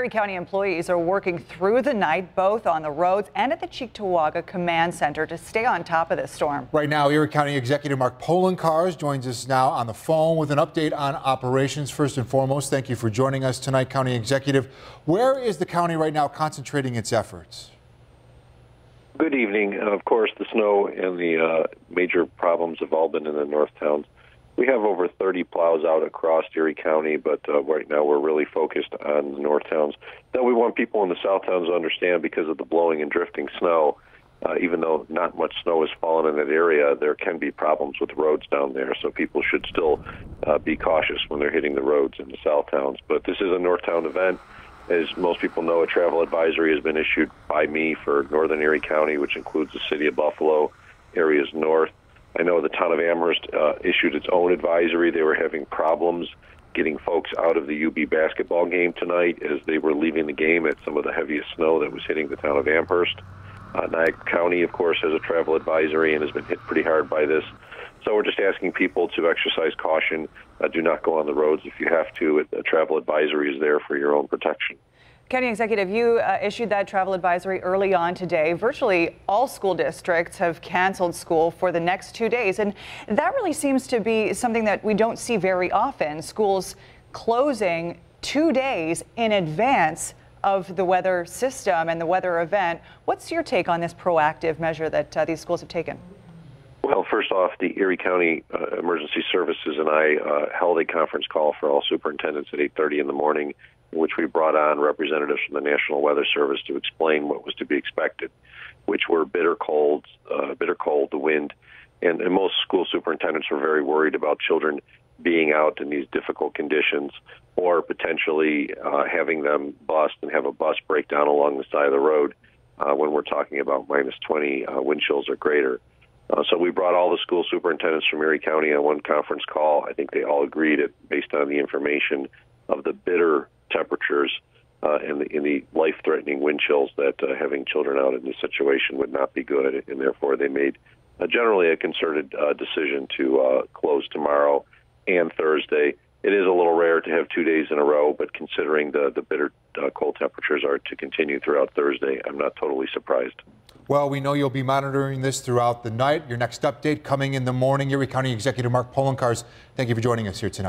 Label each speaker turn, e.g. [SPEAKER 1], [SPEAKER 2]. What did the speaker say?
[SPEAKER 1] Erie County employees are working through the night, both on the roads and at the Cheektowaga Command Center, to stay on top of this storm.
[SPEAKER 2] Right now, Erie County Executive Mark Poloncarz joins us now on the phone with an update on operations. First and foremost, thank you for joining us tonight, County Executive. Where is the county right now concentrating its efforts?
[SPEAKER 3] Good evening. Of course, the snow and the major problems have all been in the north towns. We have over 30 plows out across Erie County, but right now we're really focused on the north towns. Now, we want people in the south towns to understand, because of the blowing and drifting snow, even though not much snow has fallen in that area, there can be problems with roads down there. So people should still be cautious when they're hitting the roads in the south towns. But this is a north town event. As most people know, a travel advisory has been issued by me for northern Erie County, which includes the city of Buffalo, areas north. I know the town of Amherst issued its own advisory. They were having problems getting folks out of the UB basketball game tonight as they were leaving the game at some of the heaviest snow that was hitting the town of Amherst. Niagara County, of course, has a travel advisory and has been hit pretty hard by this. So we're just asking people to exercise caution. Do not go on the roads if you have to. A travel advisory is there for your own protection.
[SPEAKER 1] County Executive, you issued that travel advisory early on today. Virtually all school districts have canceled school for the next 2 days, and that really seems to be something that we don't see very often. Schools closing 2 days in advance of the weather system and the weather event. What's your take on this proactive measure that these schools have taken?
[SPEAKER 3] Well, first off, the Erie County Emergency Services and I held a conference call for all superintendents at 8:30 in the morning, in which we brought on representatives from the National Weather Service to explain what was to be expected, which were bitter cold, the wind, and most school superintendents were very worried about children being out in these difficult conditions, or potentially having them bust and have a bus break down along the side of the road when we're talking about minus 20 wind chills or greater. So we brought all the school superintendents from Erie County on one conference call. I think they all agreed, based on the information of the bitter temperatures and the life-threatening wind chills, that having children out in this situation would not be good, and therefore they made generally a concerted decision to close tomorrow and Thursday. It is a little rare to have 2 days in a row, but considering the bitter cold temperatures are to continue throughout Thursday, I'm not totally surprised.
[SPEAKER 2] Well, we know you'll be monitoring this throughout the night. Your next update coming in the morning. Erie County Executive Mark Poloncarz, thank you for joining us here tonight.